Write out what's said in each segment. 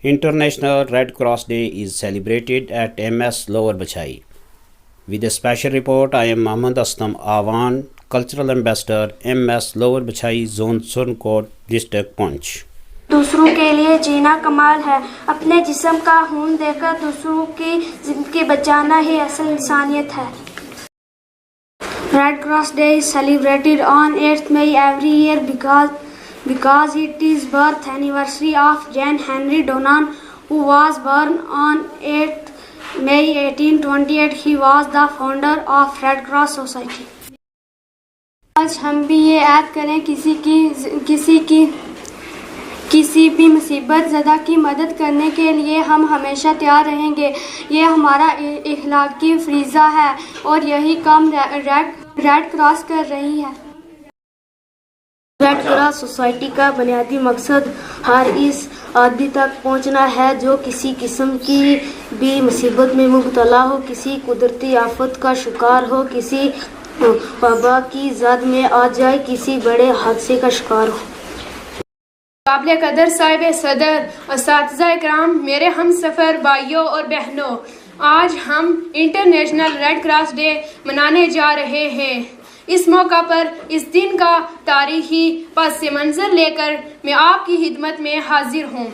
International Red Cross Day is celebrated at MS Lower Bachai. With a special report, I am Mohammad Aslam Awan, Cultural Ambassador, MS Lower Bachai, Zone Surnkot, District Punch. دوسروں کے لیے جینا کمال ہے. اپنے جسم کا خون دے کر دوسروں کی زندگی بچانا ہی اصل انسانیت ہے. Red Cross Day is celebrated on 8th May every year because it is birth anniversary of John Henry Donan, who was born on 8th May 1828. He was the founder of Red Cross Society. آج ہم بھی یہ عہد کریں کسی بھی مصیبت زدہ کی مدد کرنے کے لیے ہم ہمیشہ تیار رہیں گے. یہ ہمارا اخلاقی فریضہ ہے اور یہی کام ریڈ کراس کر رہی ہے. ریڈ کراس سوسائٹی کا بنیادی مقصد ہر اس آدمی تک پہنچنا ہے جو کسی قسم کی بھی مصیبت میں مبتلا ہو, کسی قدرتی آفت کا شکار ہو, کسی وبا کی زد میں آ جائے, کسی بڑے حادثے کا شکار ہو. قابل قدر صاحب صدر, اساتذہ اکرام, میرے ہم سفر بھائیوں اور بہنوں, آج ہم انٹرنیشنل ریڈ کراس ڈے منانے جا رہے ہیں. اس موقع پر اس دن کا تاریخی پس منظر لے کر میں آپ کی خدمت میں حاضر ہوں.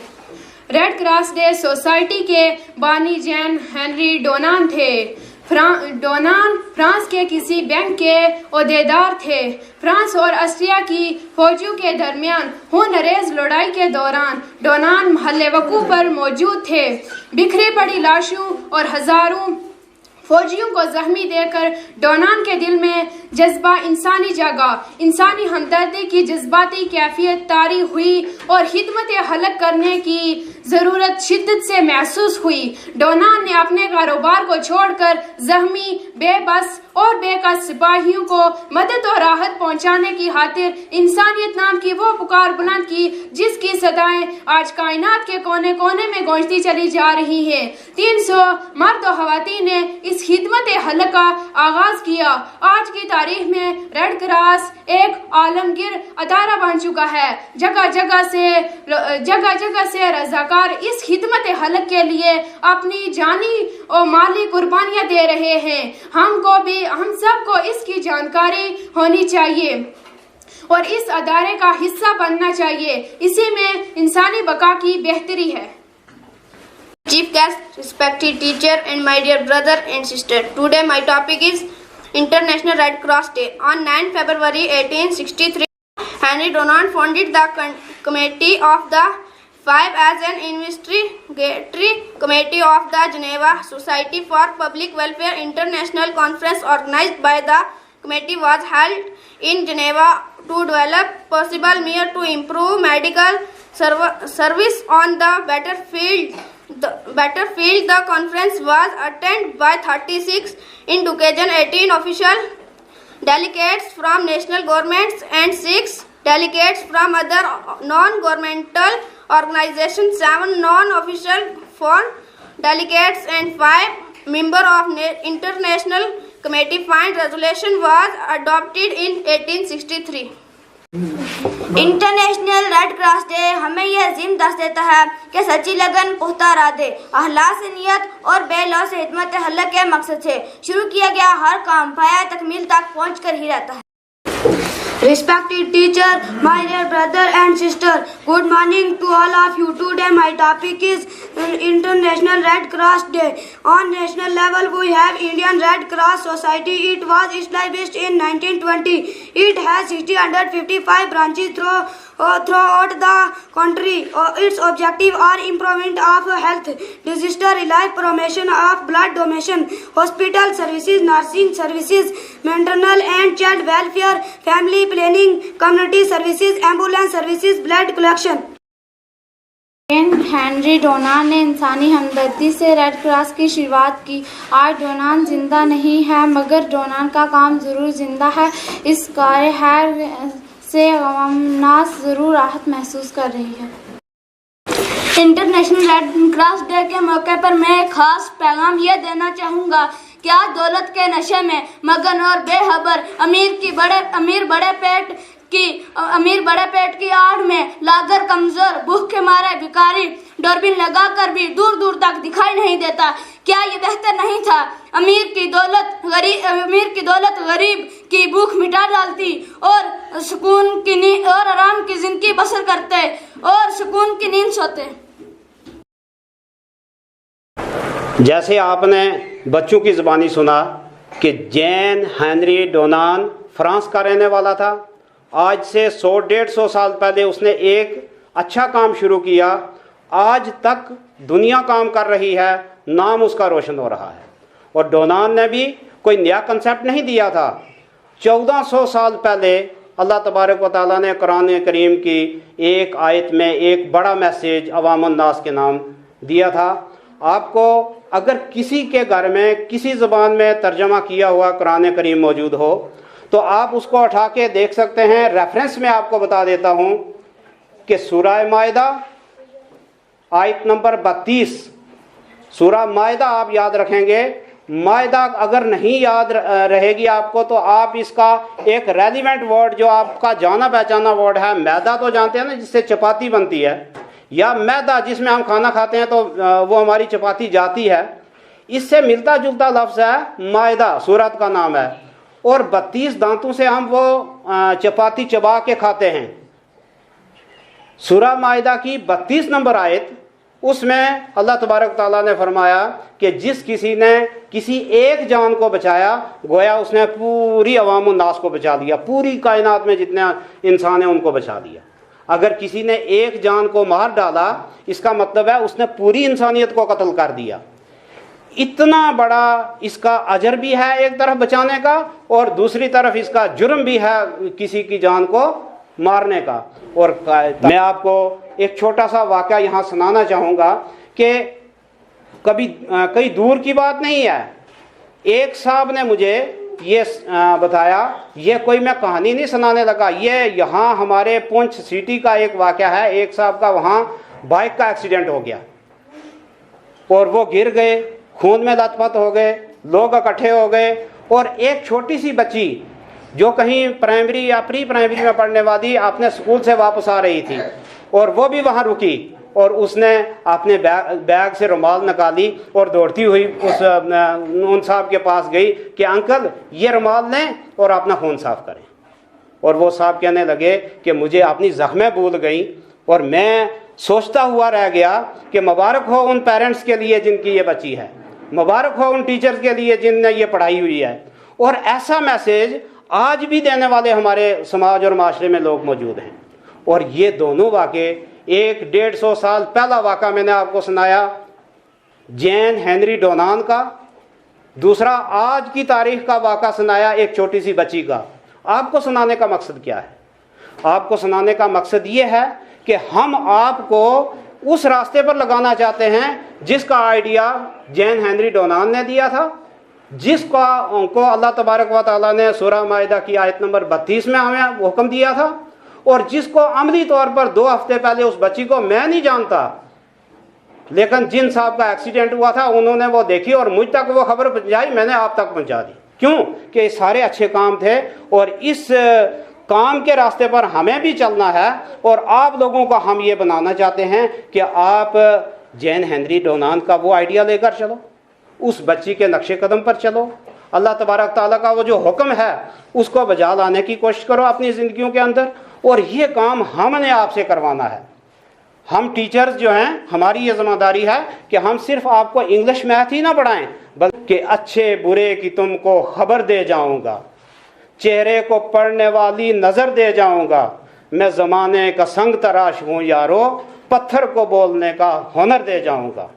ریڈ کراس ڈے سوسائٹی کے بانی جان ہنری ڈونان تھے. ڈونان فرانس کے کسی بینک کے عہدیدار تھے. فرانس اور آسٹریا کی فوجوں کے درمیان خونریز لڑائی کے دوران ڈونان محل وقوع پر موجود تھے. بکھری پڑی لاشوں اور ہزاروں فوجیوں کو زخمی دے کر ڈونان کے دل میں جذبہ انسانی جگہ, انسانی ہمدردی کی جذباتی کیفیت طاری ہوئی اور خدمت خلق کرنے کی ضرورت شدت سے محسوس ہوئی. ڈونان نے اپنے کاروبار کو چھوڑ کر زخمی, بے بس اور بے کس سپاہیوں کو مدد اور راحت پہنچانے کی خاطر انسانیت نام کی وہ پکار بلند کی جس کی صدائیں آج کائنات کے کونے کونے میں گونجتی چلی جا رہی ہیں. 300 مرد و خواتین نے اس خدمت خلق کا آغاز کیا. آج کی تاریخ میں ریڈ کراس ایک عالمگیر ادارہ بن چکا ہے. جگہ جگہ سے رضاکار اس خدمت خلق کے لیے اپنی جانی اور مالی قربانیاں دے رہے ہیں. ہم سب کو اس کی جانکاری ہونی چاہیے اور اس ادارے کا حصہ بننا چاہیے. اسی میں انسانی بقا کی بہتری ہے. Chief guest, respected teacher and my dear brother and sister, today my topic is International Red Cross Day. On 9 February 1863, Henry Donan founded the Committee of the Five as an investigatory committee of the Geneva Society for Public Welfare. International conference organized by the committee was held in Geneva to develop possible measures to improve medical service on the battlefield. The conference was attended by 36 individual, 18 official delegates from national governments and 6 delegates from other non-governmental organizations, 7 non-official foreign delegates and 5 members of international committee. Final resolution was adopted in 1863. International Red Cross Day ہمیں یہ عظیم درس دیتا ہے کہ سچی لگن, پختہ ارادے, اخلاص نیت اور بے لوث خدمت خلق کے مقصد سے شروع کیا گیا ہر کام پایہ تکمیل تک پہنچ کر ہی رہتا ہے. Respected teacher, my dear brother and sister, good morning to all of you. Today my topic is International Red Cross Day. On national level we have Indian Red Cross Society. It was established in 1920. It has 655 branches throughout the country. Its objective are improvement of health, disaster relief, promotion of blood donation, hospital services, nursing services, maternal and child welfare, family planning, community services, ambulance services, blood collection. Henry Dunant نے انسانی ہمدردی سے red cross کی شروعات کی. آج ڈونان زندہ نہیں ہے مگر ڈونان کا کام ضرور زندہ ہے. اس کار خیر سے عوام ناس ضرور راحت محسوس کر رہی ہے. انٹرنیشنل ریڈ کراس ڈے کے موقع پر میں ایک خاص پیغام یہ دینا چاہوں گا کہ آج دولت کے نشے میں مگن اور بے خبر امیر بڑے پیٹ کی آڑ میں لاغر کمزور بھوک کے مارے بھکاری دوربین لگا کر بھی دور دور تک دکھائی نہیں دیتا. کیا یہ بہتر نہیں تھا؟ امیر کی دولت غریب کی بھوک مٹا ڈالتی اور سکون کی نیند اور آرام کی زندگی بسر کرتے اور سکون کی نیند سوتے. جیسے آپ نے بچوں کی زبانی سنا کہ جین ہنری ڈونان فرانس کا رہنے والا تھا. آج سے 100-150 سال پہلے اس نے ایک اچھا کام شروع کیا. آج تک دنیا کام کر رہی ہے, نام اس کا روشن ہو رہا ہے. اور ڈونان نے بھی کوئی نیا کنسیپٹ نہیں دیا تھا. 1400 سال پہلے اللہ تبارک و تعالیٰ نے قرآن کریم کی ایک آیت میں ایک بڑا میسیج عوام الناس کے نام دیا تھا. آپ کو اگر کسی کے گھر میں کسی زبان میں ترجمہ کیا ہوا قرآن کریم موجود ہو تو آپ اس کو اٹھا کے دیکھ سکتے ہیں. ریفرنس میں آپ کو بتا دیتا ہوں کہ سورہ مائدہ آیت نمبر 32. سورہ مائدہ آپ یاد رکھیں گے. مائدہ اگر نہیں یاد رہے گی آپ کو تو آپ اس کا ایک ریلیونٹ ورڈ جو آپ کا جانا پہچانا ورڈ ہے, میدا تو جانتے ہیں نا جس سے چپاتی بنتی ہے, یا میدا جس میں ہم کھانا کھاتے ہیں تو وہ ہماری چپاتی جاتی ہے, اس سے ملتا جلتا لفظ ہے مائدہ, سورت کا نام ہے. اور 32 دانتوں سے ہم وہ چپاتی چبا کے کھاتے ہیں. سورہ مائدہ کی 32 نمبر آیت, اس میں اللہ تبارک تعالیٰ نے فرمایا کہ جس کسی نے کسی ایک جان کو بچایا گویا اس نے پوری عوام الناس کو بچا لیا, پوری کائنات میں جتنے انسان ہیں ان کو بچا لیا. اگر کسی نے ایک جان کو مار ڈالا اس کا مطلب ہے اس نے پوری انسانیت کو قتل کر دیا. اتنا بڑا اس کا اجر بھی ہے ایک طرف بچانے کا, اور دوسری طرف اس کا جرم بھی ہے کسی کی جان کو مارنے کا. اور میں آپ کو ایک چھوٹا سا واقعہ یہاں سنانا چاہوں گا کہ کئی دور کی بات نہیں ہے. ایک صاحب نے مجھے یہ بتایا, یہ کوئی میں کہانی نہیں سنانے لگا, یہ یہاں ہمارے پونچھ سٹی کا ایک واقعہ ہے. ایک صاحب کا وہاں بائک کا ایکسیڈنٹ ہو گیا اور وہ گر گئے, خون میں لت پت ہو گئے, لوگ اکٹھے ہو گئے, اور ایک چھوٹی سی بچی جو کہیں پرائمری یا پری پرائمری میں پڑھنے والی اپنے اسکول سے واپس آ رہی تھی, اور وہ بھی وہاں رکی, اور اس نے اپنے بیگ سے رومال نکالی اور دوڑتی ہوئی ان صاحب کے پاس گئی کہ انکل یہ رومال لیں اور اپنا خون صاف کریں. اور وہ صاحب کہنے لگے کہ مجھے اپنی زخمیں بھول گئیں, اور میں سوچتا ہوا رہ گیا کہ مبارک ہو ان پیرنٹس کے لیے جن کی یہ بچی ہے, مبارک ہو ان ٹیچرز کے لیے جن نے یہ پڑھائی ہوئی ہے. اور ایسا میسیج آج بھی دینے والے ہمارے سماج اور معاشرے میں لوگ موجود ہیں. اور یہ دونوں واقعے, ایک 150 سال پہلا واقعہ میں نے آپ کو سنایا جین ہنری ڈونان کا, دوسرا آج کی تاریخ کا واقعہ سنایا ایک چھوٹی سی بچی کا. آپ کو سنانے کا مقصد کیا ہے؟ آپ کو سنانے کا مقصد یہ ہے کہ ہم آپ کو اس راستے پر لگانا چاہتے ہیں جس کا آئیڈیا جین ہنری ڈونان نے دیا تھا, جس کو اللہ تبارک و تعالیٰ نے سورہ مائدہ کی آیت نمبر 32 میں ہمیں حکم دیا تھا, اور جس کو عملی طور پر 2 ہفتے پہلے اس بچی کو میں نہیں جانتا, لیکن جن صاحب کا ایکسیڈنٹ ہوا تھا انہوں نے وہ دیکھی اور مجھ تک وہ خبر پہنچائی, میں نے آپ تک پہنچا دی. کیوں کہ یہ سارے اچھے کام تھے, اور اس کام کے راستے پر ہمیں بھی چلنا ہے. اور آپ لوگوں کو ہم یہ بنانا چاہتے ہیں کہ آپ جین ہنری ڈونان کا وہ آئیڈیا لے کر چلو, اس بچی کے نقش قدم پر چلو, اللہ تبارک تعالیٰ کا وہ جو حکم ہے اس کو بجا لانے کی کوشش کرو اپنی زندگیوں کے اندر. اور یہ کام ہم نے آپ سے کروانا ہے. ہم ٹیچرز جو ہیں ہماری یہ ذمہ داری ہے کہ ہم صرف آپ کو انگلش میتھ ہی نہ پڑھائیں بلکہ اچھے برے کی تم کو خبر دے جاؤں گا, چہرے کو پڑھنے والی نظر دے جاؤں گا, میں زمانے کا سنگ تراش ہوں یارو, پتھر کو بولنے کا ہنر دے جاؤں گا.